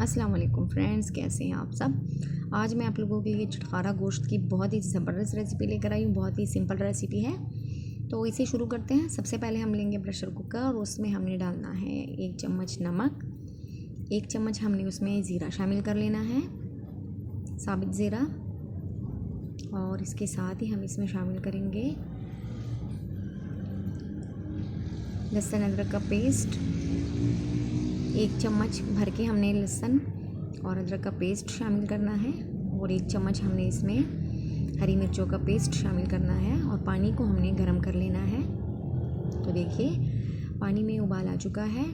अस्सलाम वालेकुम फ्रेंड्स, कैसे हैं आप सब। आज मैं आप लोगों के लिए चटखारा गोश्त की बहुत ही ज़बरदस्त रेसिपी लेकर आई हूँ। बहुत ही सिंपल रेसिपी है, तो इसे शुरू करते हैं। सबसे पहले हम लेंगे प्रेशर कुकर और उसमें हमने डालना है 1 चम्मच नमक, 1 चम्मच हमने उसमें ज़ीरा शामिल कर लेना है, साबित ज़ीरा। और इसके साथ ही हम इसमें शामिल करेंगे लहसुन अदरक का पेस्ट। 1 चम्मच भर के हमने लहसुन और अदरक का पेस्ट शामिल करना है और 1 चम्मच हमने इसमें हरी मिर्चों का पेस्ट शामिल करना है और पानी को हमने गर्म कर लेना है। तो देखिए पानी में उबाल आ चुका है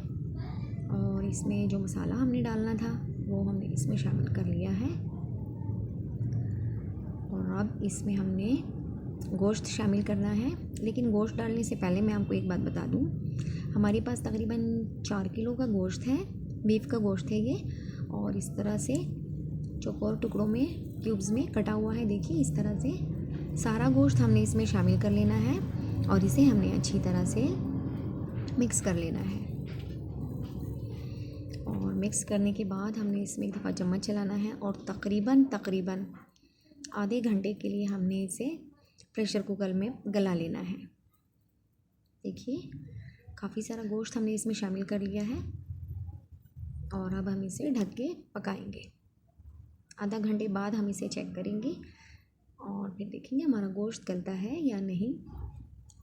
और इसमें जो मसाला हमने डालना था वो हमने इसमें शामिल कर लिया है। और अब इसमें हमने गोश्त शामिल करना है, लेकिन गोश्त डालने से पहले मैं आपको एक बात बता दूं, हमारे पास तकरीबन 4 किलो का गोश्त है, बीफ का गोश्त है ये। और इस तरह से चौकोर टुकड़ों में क्यूब्स में कटा हुआ है। देखिए इस तरह से सारा गोश्त हमने इसमें शामिल कर लेना है और इसे हमने अच्छी तरह से मिक्स कर लेना है। और मिक्स करने के बाद हमने इसमें एक दफ़ा चम्मच चलाना है और तकरीबन आधे घंटे के लिए हमने इसे प्रेशर कुकर में गला लेना है। देखिए काफ़ी सारा गोश्त हमने इसमें शामिल कर लिया है और अब हम इसे ढक के पकाएंगे। आधा घंटे बाद हम इसे चेक करेंगे और फिर देखेंगे हमारा गोश्त गलता है या नहीं।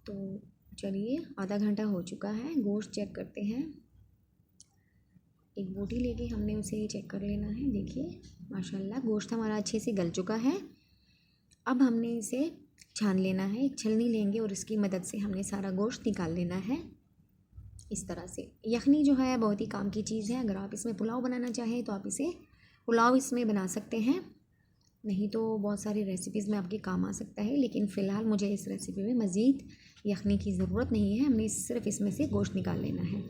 तो चलिए आधा घंटा हो चुका है, गोश्त चेक करते हैं। एक बोटी लेके हमने उसे चेक कर लेना है। देखिए माशाल्लाह गोश्त हमारा अच्छे से गल चुका है। अब हमने इसे छान लेना है, एक छलनी लेंगे और इसकी मदद से हमने सारा गोश्त निकाल लेना है। इस तरह से यखनी जो है बहुत ही काम की चीज़ है। अगर आप इसमें पुलाव बनाना चाहें तो आप इसे पुलाव इसमें बना सकते हैं, नहीं तो बहुत सारी रेसिपीज़ में आपके काम आ सकता है। लेकिन फ़िलहाल मुझे इस रेसिपी में मज़ीद यखनी की ज़रूरत नहीं है, हमने सिर्फ इसमें से गोश्त निकाल लेना है।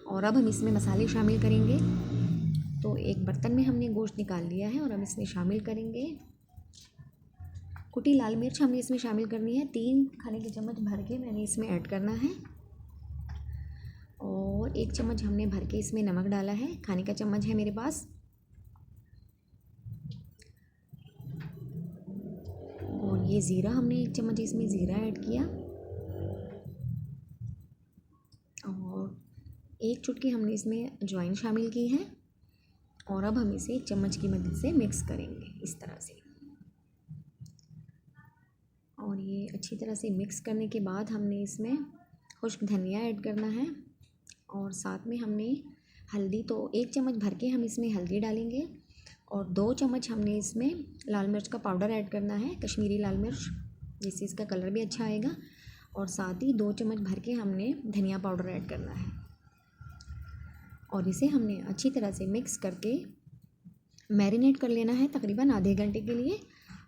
और अब हम इसमें मसाले शामिल करेंगे। तो एक बर्तन में हमने गोश्त निकाल लिया है और हम इसमें शामिल करेंगे कुटी लाल मिर्च, हमने इसमें शामिल करनी है 3 खाने के चम्मच भर के मैंने इसमें ऐड करना है। और 1 चम्मच हमने भर के इसमें नमक डाला है, खाने का चम्मच है मेरे पास। और ये ज़ीरा हमने 1 चम्मच इसमें ज़ीरा ऐड किया और 1 चुटकी हमने इसमें अजवाइन शामिल की है। और अब हम इसे 1 चम्मच की मदद से मिक्स करेंगे इस तरह से। और ये अच्छी तरह से मिक्स करने के बाद हमने इसमें खुश्क धनिया ऐड करना है और साथ में हमने हल्दी, तो 1 चम्मच भर के हम इसमें हल्दी डालेंगे और 2 चम्मच हमने इसमें लाल मिर्च का पाउडर ऐड करना है, कश्मीरी लाल मिर्च, जिससे इसका कलर भी अच्छा आएगा। और साथ ही 2 चम्मच भर के हमने धनिया पाउडर ऐड करना है और इसे हमने अच्छी तरह से मिक्स करके मैरिनेट कर लेना है तकरीबन आधे घंटे के लिए।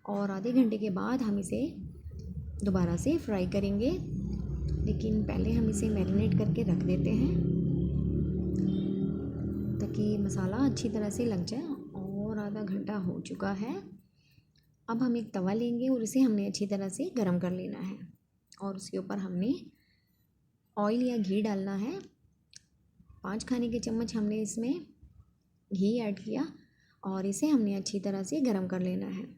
और आधे घंटे के बाद हम इसे दोबारा से फ्राई करेंगे, लेकिन पहले हम इसे मैरिनेट करके रख देते हैं ताकि मसाला अच्छी तरह से लग जाए। और आधा घंटा हो चुका है। अब हम एक तवा लेंगे और इसे हमने अच्छी तरह से गरम कर लेना है और उसके ऊपर हमने ऑयल या घी डालना है। 5 खाने के चम्मच हमने इसमें घी ऐड किया और इसे हमने अच्छी तरह से गरम कर लेना है।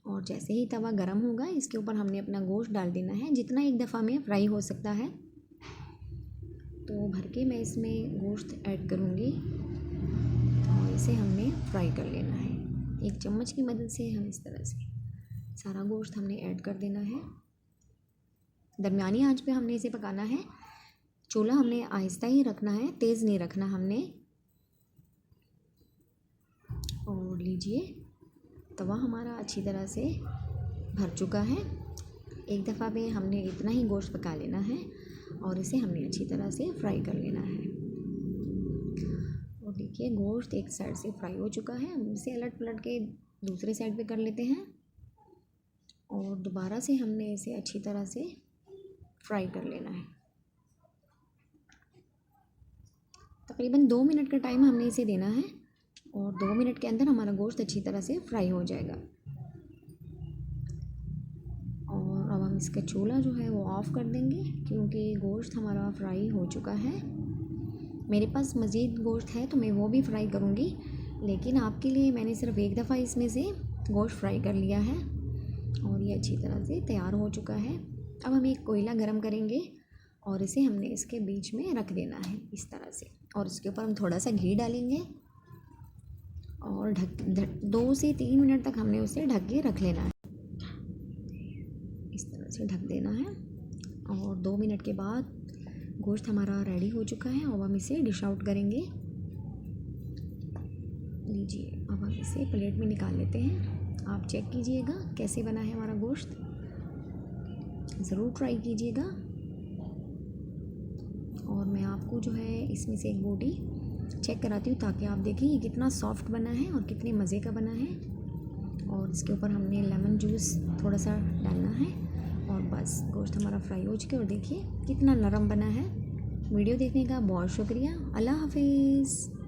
और जैसे ही तवा गरम होगा इसके ऊपर हमने अपना गोश्त डाल देना है, जितना एक दफ़ा में फ्राई हो सकता है। तो भर के मैं इसमें गोश्त ऐड करूँगी और इसे हमने फ्राई कर लेना है। 1 चम्मच की मदद से हम इस तरह से सारा गोश्त हमने ऐड कर देना है। दरमियानी आंच पे हमने इसे पकाना है। चूल्हा हमने आहिस्ता ही रखना है, तेज़ नहीं रखना हमने। और लीजिए तवा हमारा अच्छी तरह से भर चुका है। एक दफ़ा में हमने इतना ही गोश्त पका लेना है और इसे हमने अच्छी तरह से फ्राई कर लेना है। और देखिए गोश्त एक साइड से फ्राई हो चुका है, हम इसे अलट पलट के दूसरे साइड पे कर लेते हैं और दोबारा से हमने इसे अच्छी तरह से फ्राई कर लेना है। तकरीबन 2 मिनट का टाइम हमने इसे देना है और 2 मिनट के अंदर हमारा गोश्त अच्छी तरह से फ्राई हो जाएगा। और अब हम इसका चूल्हा जो है वो ऑफ़ कर देंगे क्योंकि गोश्त हमारा फ्राई हो चुका है। मेरे पास मज़ीद गोश्त है तो मैं वो भी फ्राई करूँगी, लेकिन आपके लिए मैंने सिर्फ एक दफ़ा इसमें से गोश्त फ्राई कर लिया है और ये अच्छी तरह से तैयार हो चुका है। अब हम एक कोयला गरम करेंगे और इसे हमने इसके बीच में रख देना है इस तरह से, और उसके ऊपर हम थोड़ा सा घी डालेंगे और ढक 2 से 3 मिनट तक हमने उसे ढक के रख लेना है। इस तरह से ढक देना है और 2 मिनट के बाद गोश्त हमारा रेडी हो चुका है। अब हम इसे डिश आउट करेंगे। लीजिए, अब हम इसे प्लेट में निकाल लेते हैं। आप चेक कीजिएगा कैसे बना है हमारा गोश्त, ज़रूर ट्राई कीजिएगा। और मैं आपको जो है इसमें से एक बोटी चेक कराती हूँ ताकि आप देखें ये कितना सॉफ्ट बना है और कितने मज़े का बना है। और इसके ऊपर हमने लेमन जूस थोड़ा सा डालना है और बस गोश्त हमारा फ्राई हो चुका है। और देखिए कितना नरम बना है। वीडियो देखने का बहुत शुक्रिया। अल्लाह हाफिज़।